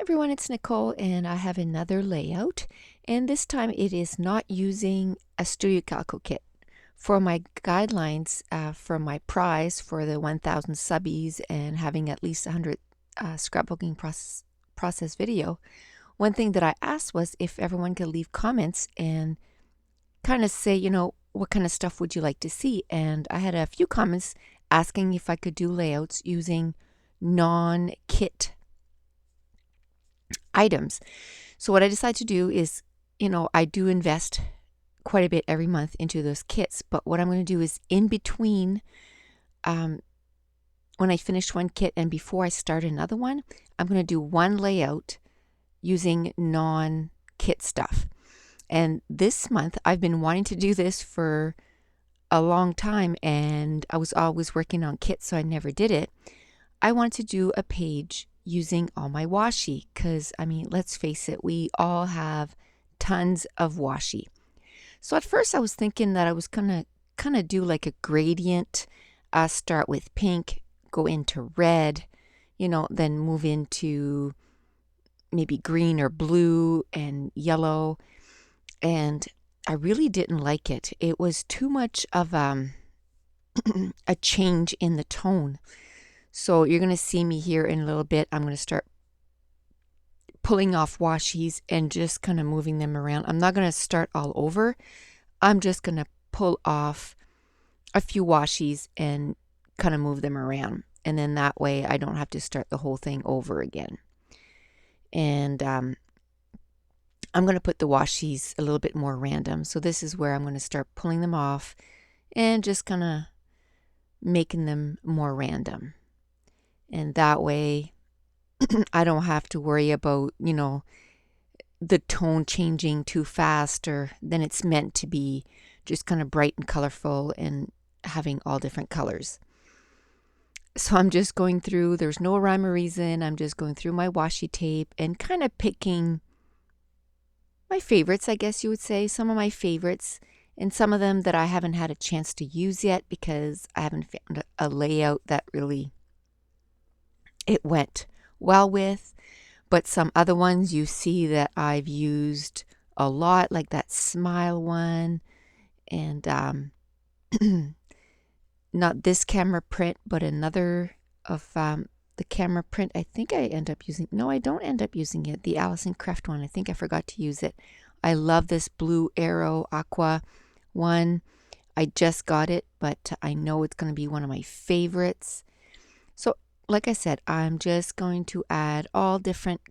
everyone, it's Nicole and I have another layout, and this time it is not using a Studio Calico kit. For my guidelines for my prize for the 1000 subbies and having at least 100 scrapbooking process video, one thing that I asked was if everyone could leave comments and kind of say, what kind of stuff would you like to see? And I had a few comments asking if I could do layouts using non-kit items. So what I decided to do is, I do invest quite a bit every month into those kits, but what I'm going to do is in between when I finish one kit and before I start another one, I'm going to do one layout using non-kit stuff. And this month I've been wanting to do this for a long time, and I was always working on kits, so I never did it. I wanted to do a page using all my washi because, let's face it, we all have tons of washi. So at first I was thinking that I was gonna kind of do like a gradient, start with pink, go into red, then move into maybe green or blue and yellow. And I really didn't like it. It was too much of a change in the tone. So you're going to see me here in a little bit. I'm going to start pulling off washis and just kind of moving them around. I'm not going to start all over. I'm just going to pull off a few washis and kind of move them around. And then that way I don't have to start the whole thing over again. And I'm going to put the washis a little bit more random. So this is where I'm going to start pulling them off and just kind of making them more random. And that way I don't have to worry about, the tone changing too fast or then it's meant to be just kind of bright and colorful and having all different colors. So I'm just going through, there's no rhyme or reason. I'm just going through my washi tape and kind of picking my favorites, I guess you would say, some of my favorites, and some of them that I haven't had a chance to use yet because I haven't found a layout that really it went well with. But some other ones you see that I've used a lot, like that smile one, and not this camera print, but another of the camera print. I think I end up using, no, I don't end up using it, the Allison Creft one. I think I forgot to use it. I love this blue arrow aqua one. I just got it, but I know it's going to be one of my favorites. So like I said, I'm just going to add all different,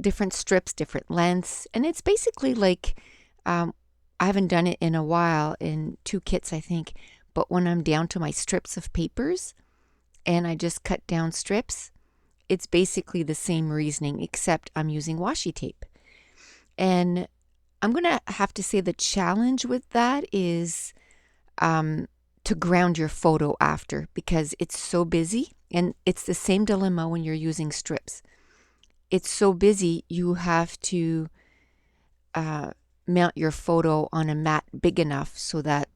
different strips, different lengths. And it's basically like, I haven't done it in a while, in 2 kits, I think. But when I'm down to my strips of papers and I just cut down strips, it's basically the same reasoning, except I'm using washi tape. And I'm going to have to say the challenge with that is to ground your photo after, because it's so busy, and it's the same dilemma when you're using strips. It's so busy, you have to mount your photo on a mat big enough so that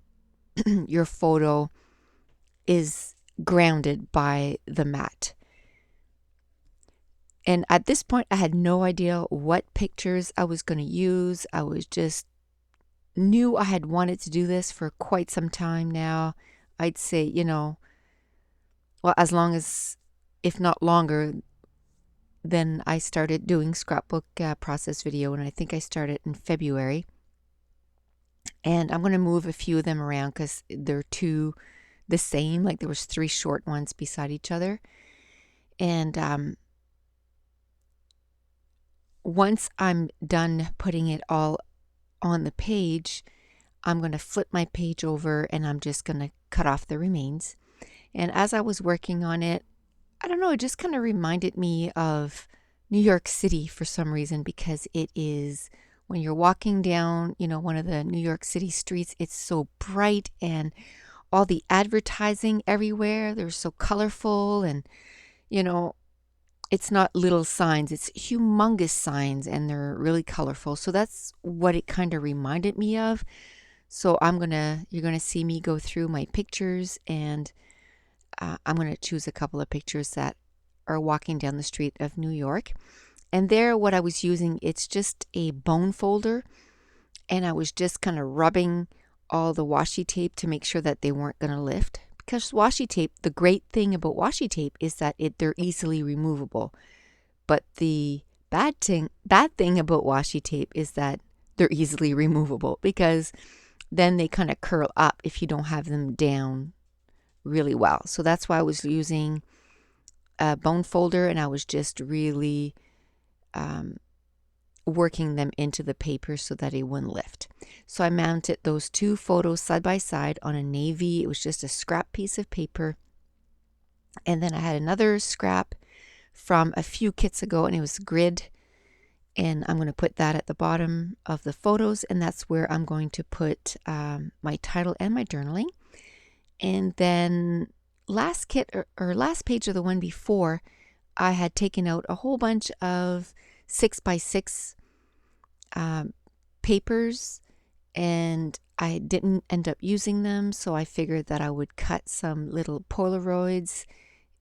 your photo is grounded by the mat. And at this point, I had no idea what pictures I was going to use. I was just knew I had wanted to do this for quite some time now. I'd say, well, as long as, if not longer, then I started doing scrapbook process video, and I think I started in February. And I'm going to move a few of them around because they're two the same, like there was 3 short ones beside each other. And once I'm done putting it all on the page, I'm going to flip my page over and I'm just going to cut off the remains. And as I was working on it, I don't know, it just kind of reminded me of New York City for some reason, because it is, when you're walking down, one of the New York City streets, it's so bright and all the advertising everywhere, they're so colorful, and, it's not little signs, it's humongous signs, and they're really colorful. So that's what it kind of reminded me of. So you're gonna see me go through my pictures, and I'm gonna choose a couple of pictures that or walking down the street of New York. And there, what I was using, it's just a bone folder. And I was just kind of rubbing all the washi tape to make sure that they weren't going to lift. Because washi tape, the great thing about washi tape is that they're easily removable. But the bad thing about washi tape is that they're easily removable, because then they kind of curl up if you don't have them down really well. So that's why I was using a bone folder, and I was just really working them into the paper so that it wouldn't lift. So I mounted those two photos side by side on a navy. It was just a scrap piece of paper. And then I had another scrap from a few kits ago, and it was grid. And I'm going to put that at the bottom of the photos, and that's where I'm going to put my title and my journaling. And then last kit or last page of the one before, I had taken out a whole bunch of 6x6 papers, and I didn't end up using them, so I figured that I would cut some little Polaroids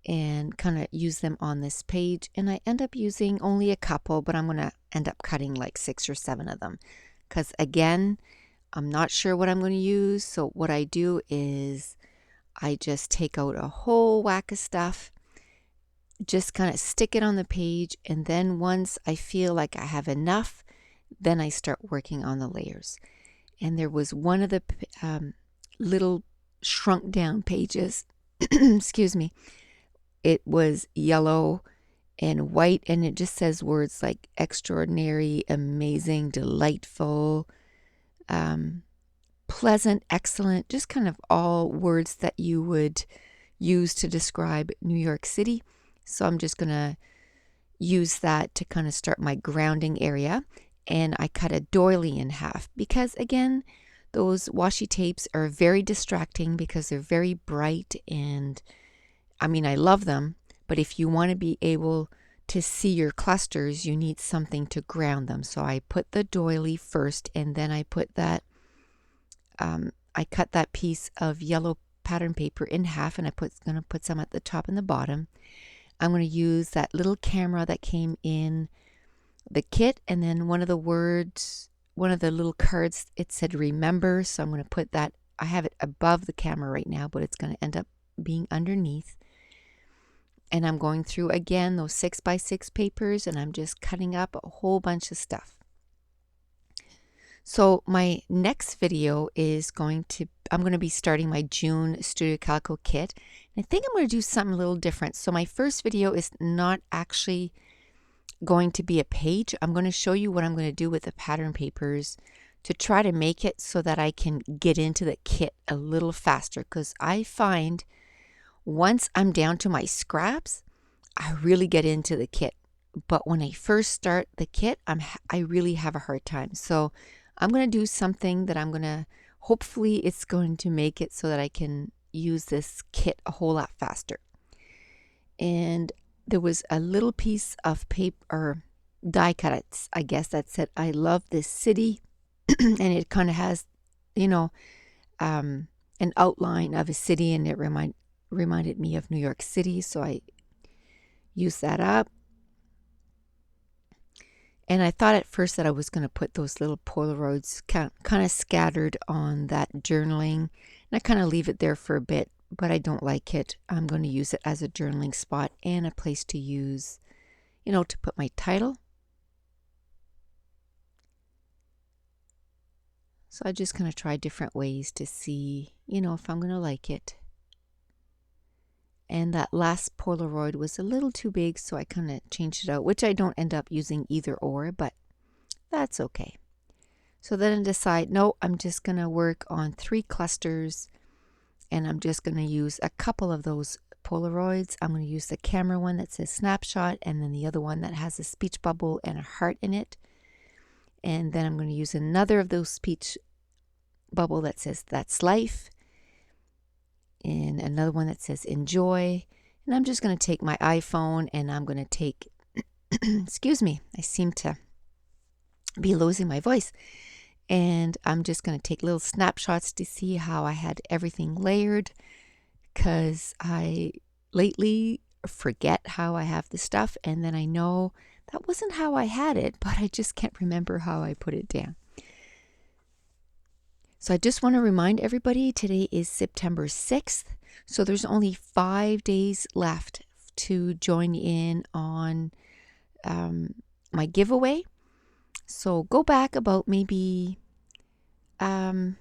and kind of use them on this page. And I end up using only a couple, but I'm going to end up cutting like 6 or 7 of them, because again, I'm not sure what I'm going to use. So what I do is I just take out a whole whack of stuff, just kind of stick it on the page, and then once I feel like I have enough, then I start working on the layers. And there was one of the little shrunk down pages, excuse me, it was yellow and white, and it just says words like extraordinary, amazing, delightful, pleasant, excellent, just kind of all words that you would use to describe New York City. So I'm just going to use that to kind of start my grounding area. And I cut a doily in half because, again, those washi tapes are very distracting because they're very bright, and I mean, I love them, but if you want to be able to see your clusters, you need something to ground them. So I put the doily first, and then I put that, I cut that piece of yellow pattern paper in half, and I'm going to put some at the top and the bottom. I'm going to use that little camera that came in the kit, and then one of the words, one of the little cards, it said remember, so I'm going to put that, I have it above the camera right now, but it's going to end up being underneath. And I'm going through again those 6x6 papers, and I'm just cutting up a whole bunch of stuff. So my next video is I'm going to be starting my June Studio Calico kit. And I think I'm going to do something a little different. So my first video is not actually going to be a page. I'm going to show you what I'm going to do with the pattern papers to try to make it so that I can get into the kit a little faster, because I find once I'm down to my scraps, I really get into the kit. But when I first start the kit, I really have a hard time. So I'm going to do something that hopefully it's going to make it so that I can use this kit a whole lot faster. And there was a little piece of paper, or die cuts, I guess, that said, I love this city. And it kind of has, an outline of a city, and it reminded me of New York City. So I used that up. And I thought at first that I was going to put those little Polaroids kind of scattered on that journaling. And I kind of leave it there for a bit, but I don't like it. I'm going to use it as a journaling spot and a place to use, to put my title. So I'm just going to try different ways to see, if I'm going to like it. And that last Polaroid was a little too big, so I kind of changed it out, which I don't end up using either or, but that's okay. So then I decide, no, I'm just going to work on 3 clusters, and I'm just going to use a couple of those Polaroids. I'm going to use the camera one that says snapshot, and then the other one that has a speech bubble and a heart in it. And then I'm going to use another of those speech bubble that says that's life, and another one that says enjoy. And I'm just going to take my iPhone, and I'm going to take, excuse me, I seem to be losing my voice. And I'm just going to take little snapshots to see how I had everything layered, because lately forget how I have the stuff, and then I know that wasn't how I had it, but I just can't remember how I put it down. So I just want to remind everybody today is September 6th, so there's only 5 days left to join in on my giveaway. So go back about maybe 10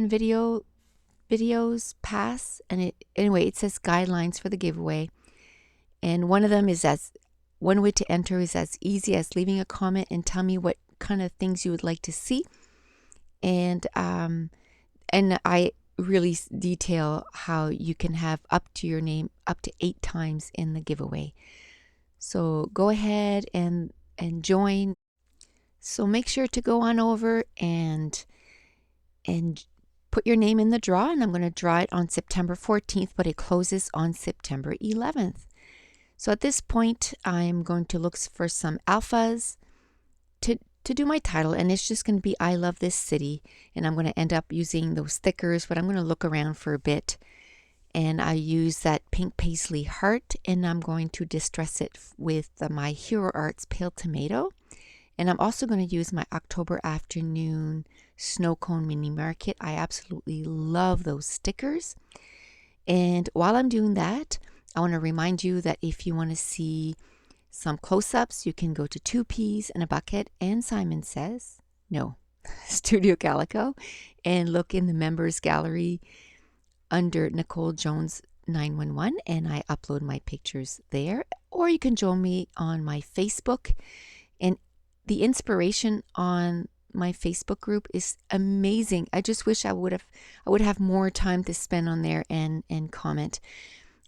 videos pass, and it says guidelines for the giveaway, and one way to enter is as easy as leaving a comment and tell me what kind of things you would like to see, and I really detail how you can have up to your name up to 8 times in the giveaway. So go ahead and join. So make sure to go on over and put your name in the draw, and I'm going to draw it on September 14th, but it closes on September 11th. So at this point, I'm going to look for some alphas to do my title, and it's just going to be I Love This City, and I'm going to end up using those stickers, but I'm going to look around for a bit, and I use that pink paisley heart, and I'm going to distress it with my Hero Arts Pale Tomato, and I'm also going to use my October Afternoon Snow Cone Mini Market. I absolutely love those stickers, and while I'm doing that, I want to remind you that if you want to see some close-ups, you can go to Two Peas in a Bucket and Simon Says, no, Studio Calico, and look in the members gallery under Nicole Jones 911, and I upload my pictures there. Or you can join me on my Facebook, and the inspiration on my Facebook group is amazing. I just wish I would have more time to spend on there and comment.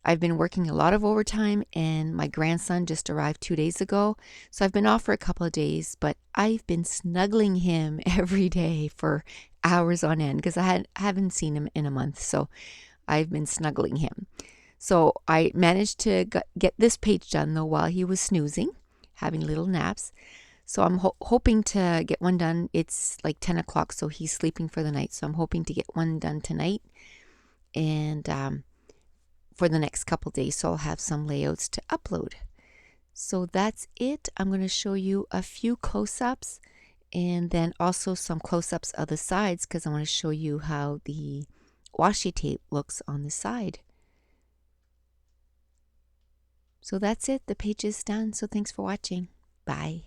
I've been working a lot of overtime, and my grandson just arrived 2 days ago, so I've been off for a couple of days, but I've been snuggling him every day for hours on end because I haven't seen him in a month, so I've been snuggling him. So I managed to get this page done, though, while he was snoozing, having little naps. So I'm hoping to get one done. It's like 10 o'clock, so he's sleeping for the night, so I'm hoping to get one done tonight, and for the next couple days, so I'll have some layouts to upload. So that's it. I'm going to show you a few close-ups, and then also some close-ups of the sides, because I want to show you how the washi tape looks on the side. So that's it. The page is done. So thanks for watching. Bye.